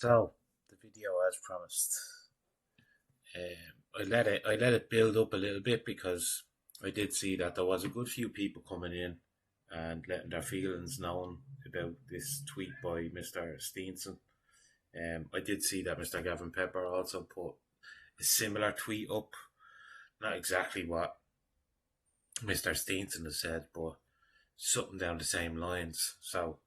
So the video, as promised, I let it build up a little bit because I did see that there was a good few people coming in and letting their feelings known about this tweet by Mr. Steenson. I did see that Mr. Gavin Pepper also put a similar tweet up, not exactly what Mr. Steenson has said, but something down the same lines. So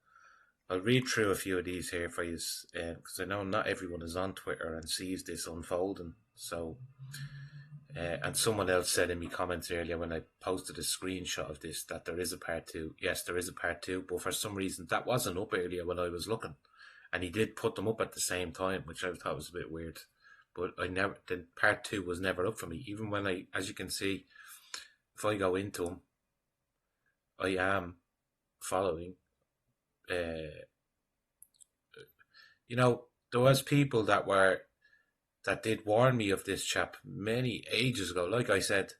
I'll read through a few of these here for you because I know not everyone is on Twitter and sees this unfolding. So, and someone else said in my comments earlier when I posted a screenshot of this that there is a part two. Yes, there is a part two, but for some reason that wasn't up earlier when I was looking, and he did put them up at the same time, which I thought was a bit weird. But the part two was never up for me. Even when as you can see, if I go into them, I am following. Uh, there was people that did warn me of this chap many ages ago. Like I said,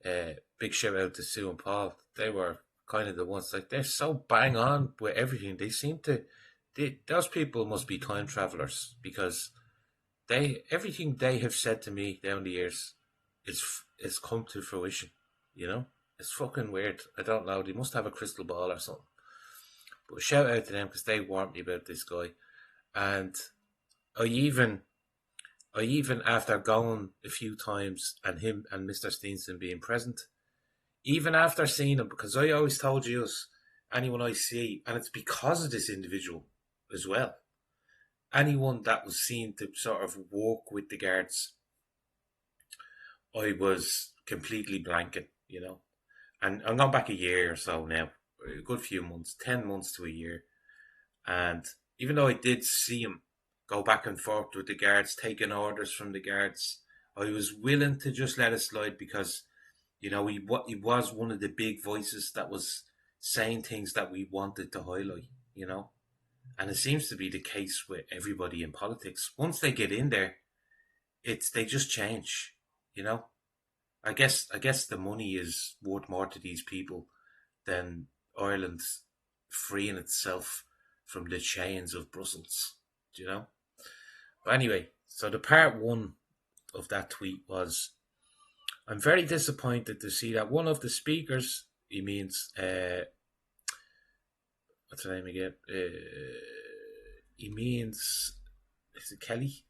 big shout out to Sue and Paul. They were kind of the ones, like, they're so bang on with everything. They seem to, those people must be time travelers because everything they have said to me down the years is come to fruition. It's fucking weird. I don't know. They must have a crystal ball or something. But shout out to them because they warned me about this guy, and I even after going a few times and him and Mr. Steenson being present, even after seeing him, because I always told you, anyone I see, and it's because of this individual as well, anyone that was seen to sort of walk with the guards, I was completely blanking, And I'm going back a year or so now, a good few months, 10 months to a year. And even though I did see him go back and forth with the guards, taking orders from the guards, I was willing to just let it slide because, he was one of the big voices that was saying things that we wanted to highlight. And it seems to be the case with everybody in politics. Once they get in there, they just change. I guess the money is worth more to these people than Ireland freeing itself from the chains of Brussels. But anyway, so the part one of that tweet was, I'm very disappointed to see that one of the speakers, he means, what's her name again? He means, is it Kelly?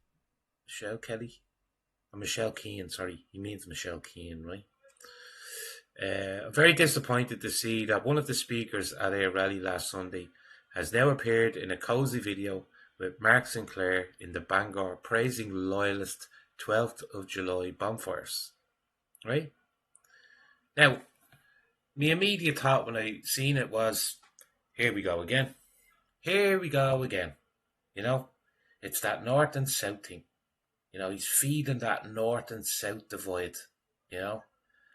Michelle Kelly? Or Michelle Keane, sorry. He means Michelle Keane, right? I'm very disappointed to see that one of the speakers at a rally last Sunday has now appeared in a cosy video with Mark Sinclair in the Bangor praising loyalist 12th of July bonfires. Right? Now, my immediate thought when I seen it was, here we go again. Here we go again. It's that north and south thing. He's feeding that north and south divide.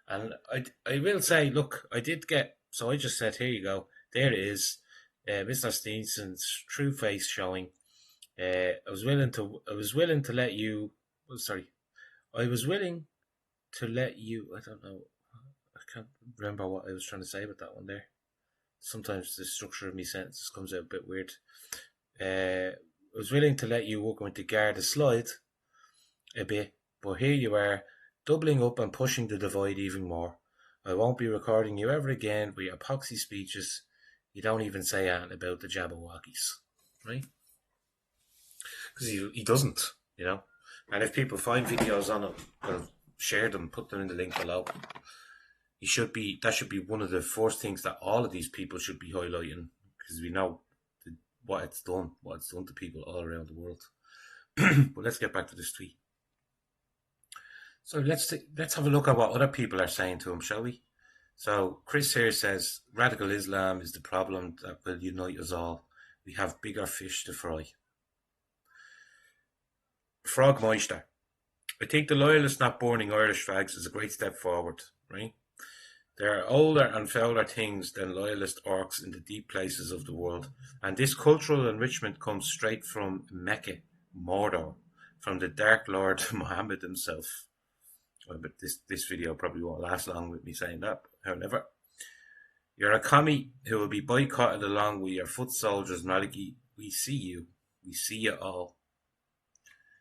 And I will say, look, I did get, so I just said, here you go. There it is. Mr. Steenson's true face showing. I was willing to let you, I was willing to let you, I don't know, I can't remember what I was trying to say about that one there. Sometimes the structure of my sentences comes out a bit weird. I was willing to let you walk with the guard a slide a bit, but here you are, doubling up and pushing the divide even more. I won't be recording you ever again with your poxy speeches. You don't even say anything about the Jabberwockies, right? Because he doesn't, And if people find videos on it, well, share them, put them in the link below. That should be one of the first things that all of these people should be highlighting, because we know what it's done to people all around the world. But let's get back to this tweet. So let's have a look at what other people are saying to him, shall we? So Chris here says, radical Islam is the problem that will unite us all. We have bigger fish to fry. Frogmeister, I think the loyalists not burning Irish flags is a great step forward, right? There are older and fouler things than loyalist orcs in the deep places of the world, and this cultural enrichment comes straight from Mecca, Mordor, from the Dark Lord Muhammad himself. Well, but this video probably won't last long with me saying that. However, you're a commie who will be boycotted along with your foot soldiers, Maliki. We see you. We see it all.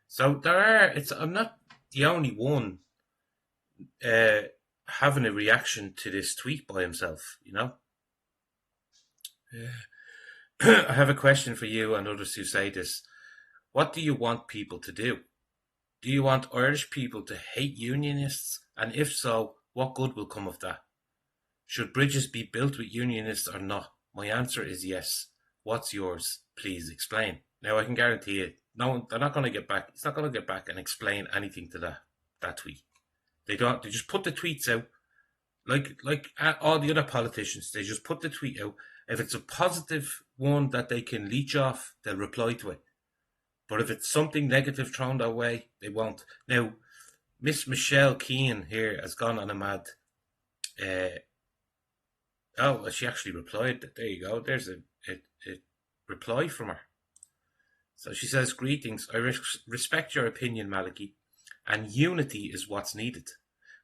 So there are. I'm not the only one having a reaction to this tweet by himself. I have a question for you and others who say this. What do you want people to do? Do you want Irish people to hate unionists? And if so, what good will come of that? Should bridges be built with unionists or not? My answer is yes. What's yours? Please explain. Now I can guarantee you, no, they're not going to get back. It's not going to get back and explain anything to that tweet. They don't. They just put the tweets out like all the other politicians. They just put the tweet out. If it's a positive one that they can leech off, they'll reply to it. But if it's something negative thrown their way, they won't. Now, Miss Michelle Keane here has gone on a mad. She actually replied. There you go. There's a reply from her. So she says, "Greetings. I respect your opinion, Maliki, and unity is what's needed.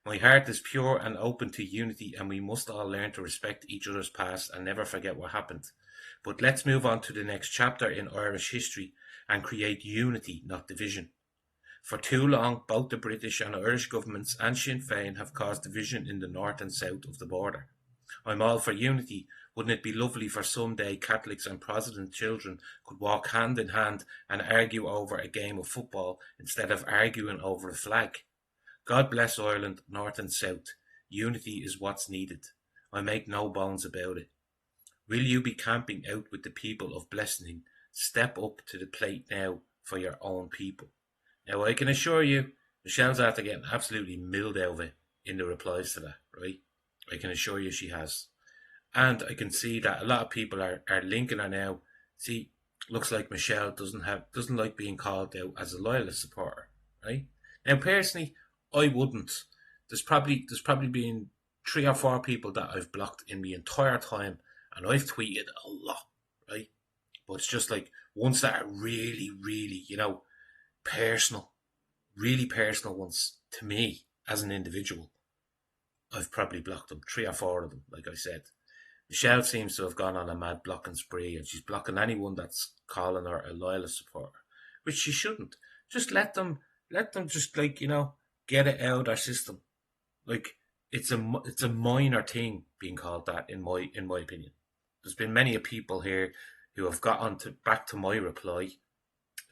My heart is pure and open to unity, and we must all learn to respect each other's past and never forget what happened. But let's move on to the next chapter in Irish history and create unity, not division. For too long, both the British and Irish governments and Sinn Féin have caused division in the north and south of the border. I'm all for unity. Wouldn't it be lovely for someday Catholics and Protestant children could walk hand in hand and argue over a game of football instead of arguing over a flag? God bless Ireland, north and south. Unity is what's needed. I make no bones about it. Will you be camping out with the people of Blessing? Step up to the plate now for your own people." Now, I can assure you, Michelle's after getting absolutely milled out of it in the replies to that, right? I can assure you she has. And I can see that a lot of people are linking her now. See, looks like Michelle doesn't like being called out as a loyalist supporter, right? Now, personally, I wouldn't. There's probably been 3 or 4 people that I've blocked in the entire time, and I've tweeted a lot, right? But it's just like ones that are really, really, personal, really personal ones to me as an individual. I've probably blocked them, 3 or 4 of them, like I said. Michelle seems to have gone on a mad blocking spree, and she's blocking anyone that's calling her a loyalist supporter, which she shouldn't. Just let them just get it out of their system. Like it's a minor thing being called that in my opinion. There's been many people here who have got on to back to my reply.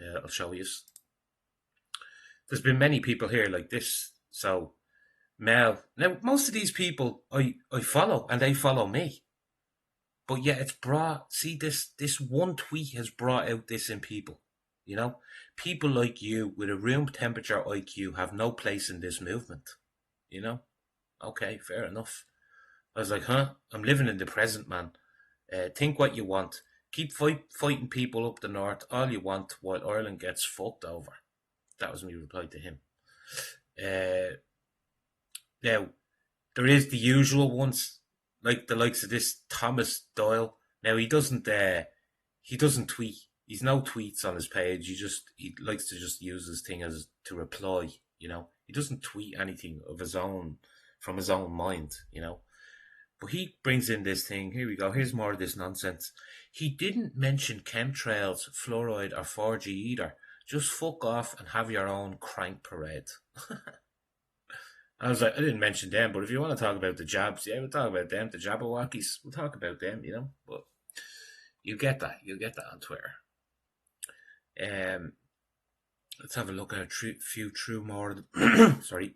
I'll show you. There's been many people here like this. So Mel, now most of these people I follow and they follow me. But yeah, it's brought. See, this one tweet has brought out this in people. People like you with a room temperature IQ have no place in this movement. Okay, fair enough. I was like, I'm living in the present, man. Think what you want. Keep fighting people up the north all you want while Ireland gets fucked over. That was me reply to him. Now, there is the usual ones, like the likes of this Thomas Doyle. Now he doesn't tweet. He's no tweets on his page. He likes to just use his thing as to reply. He doesn't tweet anything of his own from his own mind. But he brings in this thing. Here we go. Here's more of this nonsense. He didn't mention chemtrails, fluoride, or 4G either. Just fuck off and have your own crank parade. I was like, I didn't mention them, but if you want to talk about the jabs, yeah, we'll talk about them, the Jabberwockies. We'll talk about them, But you get that. You'll get that on Twitter. Let's have a look at a few true more. Sorry.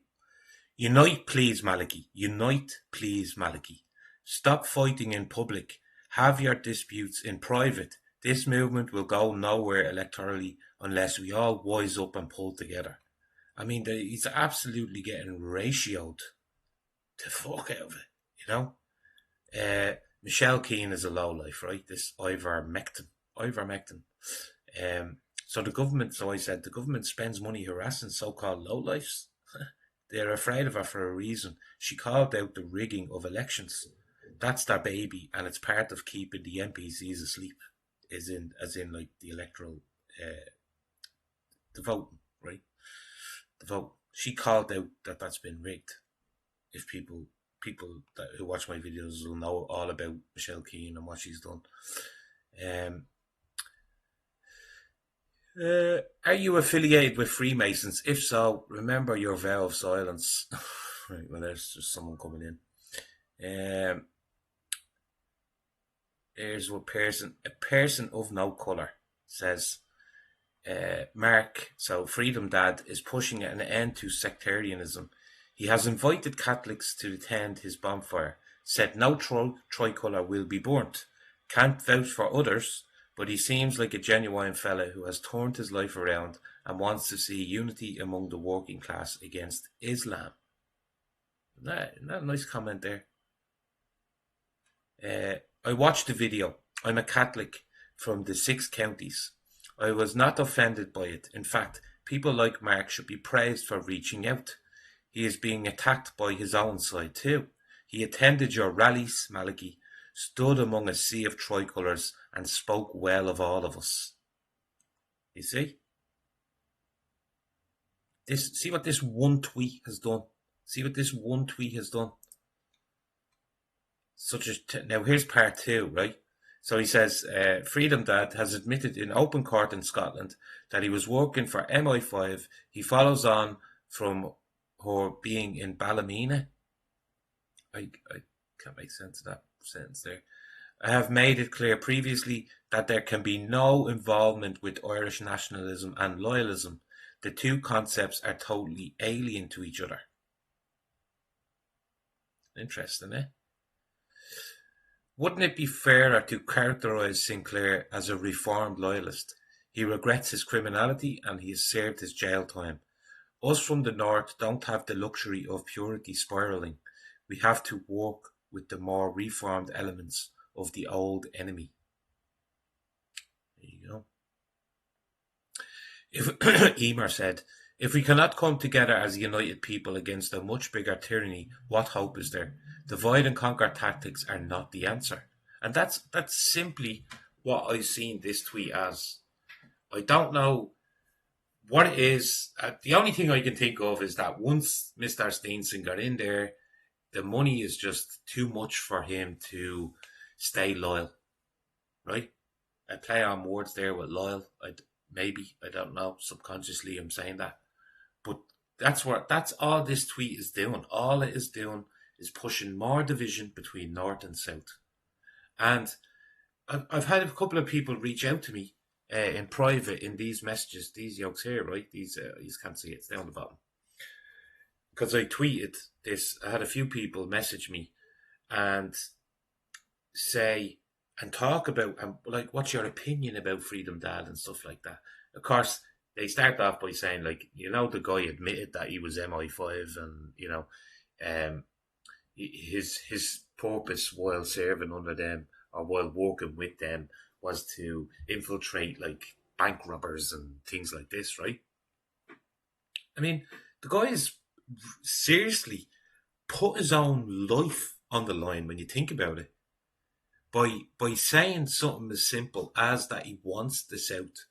Unite, please, Maliki. Unite, please, Maliki. Stop fighting in public. Have your disputes in private. This movement will go nowhere electorally unless we all wise up and pull together. I mean, he's absolutely getting ratioed to fuck out of it, Michelle Keane is a lowlife, right? This ivermectin. So I said the government spends money harassing so-called lowlifes. They're afraid of her for a reason. She called out the rigging of elections. That's their baby, and it's part of keeping the MPCs asleep, as in like the electoral, the voting, right? The vote. She called out that that's been rigged. If people who watch my videos will know all about Michelle Keane and what she's done. Are you affiliated with Freemasons? If so, remember your vow of silence. Right, well, there's just someone coming in. Here's what person, a person of no colour says. Mark, so Freedom Dad is pushing an end to sectarianism. He has invited Catholics to attend his bonfire, said no tricolour will be burnt. Can't vouch for others, but he seems like a genuine fella who has turned his life around and wants to see unity among the working class against Islam. Isn't that a nice comment there? I watched the video. I'm a Catholic from the 6 counties. I was not offended by it. In fact, people like Mark should be praised for reaching out. He is being attacked by his own side too. He attended your rallies, Maliki, stood among a sea of tricolours and spoke well of all of us. You see? See what this one tweet has done. See what this one tweet has done. Now here's part two, right? So he says, Freedom Dad has admitted in open court in Scotland that he was working for MI5. He follows on from her being in Ballymena. I can't make sense of that sentence there. I have made it clear previously that there can be no involvement with Irish nationalism and loyalism. The two concepts are totally alien to each other. Interesting, eh? Wouldn't it be fairer to characterise Sinclair as a reformed loyalist? He regrets his criminality and he has served his jail time. Us from the north don't have the luxury of purity spiralling. We have to work with the more reformed elements of the old enemy. There you go. Emer said, if we cannot come together as a united people against a much bigger tyranny, what hope is there? Divide and conquer tactics are not the answer. And that's simply what I've seen this tweet as. I don't know what it is. The only thing I can think of is that once Mr. Steenson got in there, the money is just too much for him to stay loyal. Right? I play on words there with loyal. I don't know. Subconsciously I'm saying that. But that's all this tweet is doing. All it is doing is pushing more division between North and South. And I've had a couple of people reach out to me in private in these messages, these yokes here, right? These you can't see it, it's down the bottom. Because I tweeted this, I had a few people message me and say and talk about like, what's your opinion about Freedom Dad and stuff like that. Of course, they start off by saying, like, the guy admitted that he was MI5 and his purpose while serving under them or while working with them was to infiltrate like bank robbers and things like this, right? I mean, the guy has seriously put his own life on the line when you think about it. By saying something as simple as that he wants the South,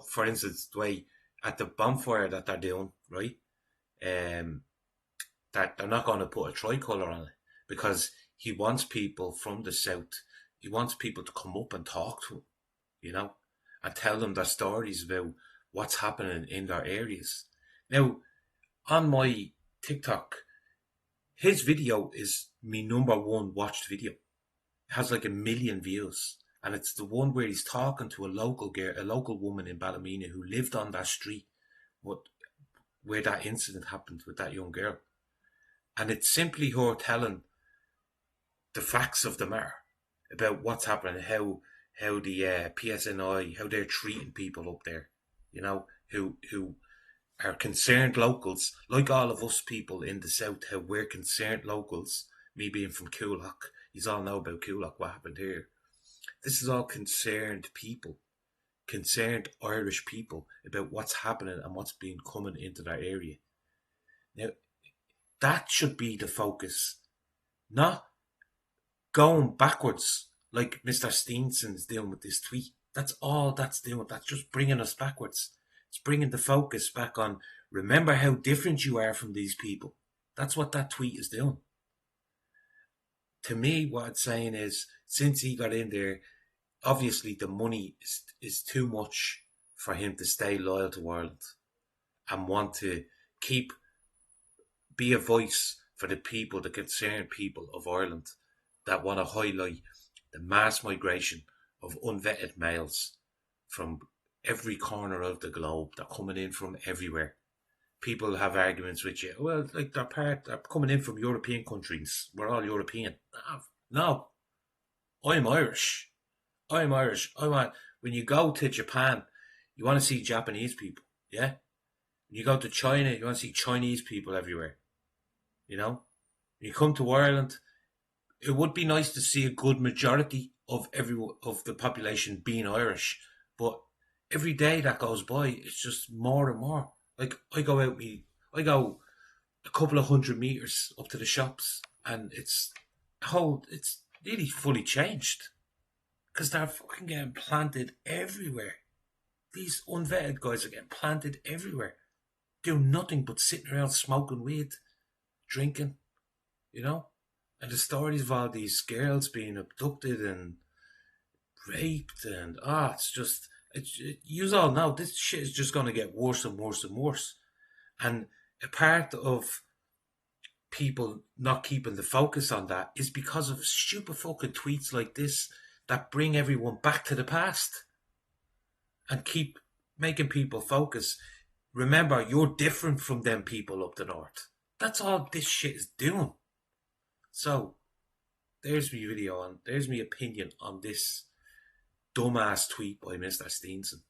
for instance, the way at the bonfire that they're doing, right? That they're not going to put a tricolour on it because he wants people from the South. He wants people to come up and talk to him, and tell them their stories about what's happening in their areas. Now, on my TikTok, his video is my #1 watched video. It has like 1 million views. And it's the one where he's talking to a local girl, a local woman in Ballymena who lived on that street where that incident happened with that young girl. And it's simply her telling the facts of the matter about what's happening, how the PSNI, how they're treating people up there, who are concerned locals, like all of us people in the south, how we're concerned locals, me being from Coolock, you all know about Coolock, what happened here. This is all concerned people, concerned Irish people about what's happening and what's been coming into their area. Now, that should be the focus, not going backwards like Mr. Steensons is doing with this tweet. That's all that's doing. That's just bringing us backwards. It's bringing the focus back on, remember how different you are from these people. That's what that tweet is doing. To me, what it's saying is, since he got in there, obviously the money is too much for him to stay loyal to Ireland and want to keep be a voice for the people, the concerned people of Ireland that want to highlight the mass migration of unvetted males from every corner of the globe. They're coming in from everywhere. People have arguments with you. Well, like they're coming in from European countries. We're all European. No, I'm Irish. I'm Irish. When you go to Japan, you want to see Japanese people. Yeah. When you go to China, you want to see Chinese people everywhere. You know, when you come to Ireland, it would be nice to see a good majority of the population being Irish, but every day that goes by, it's just more and more. Like I go a couple of 100 meters up to the shops, and it's really fully changed because they're fucking getting planted everywhere. These unvetted guys are getting planted everywhere, doing nothing but sitting around smoking weed, drinking, you know. And the stories of all these girls being abducted and raped, and you all know this shit is just going to get worse and worse and worse. And a part of people not keeping the focus on that is because of stupid fucking tweets like this that bring everyone back to the past and keep making people focus. Remember, you're different from them people up the north. That's all this shit is doing. So, there's my video on, there's my opinion on this dumbass tweet by Mr. Steenson.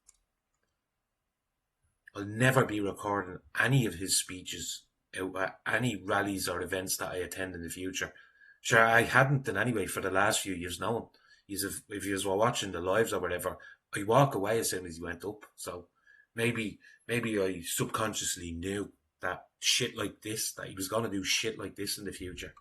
I'll never be recording any of his speeches at any rallies or events that I attend in the future. Sure, I hadn't done anyway for the last few years now. If you were watching the lives or whatever, I walk away as soon as he went up. So maybe I subconsciously knew that shit like this, that he was going to do shit like this in the future.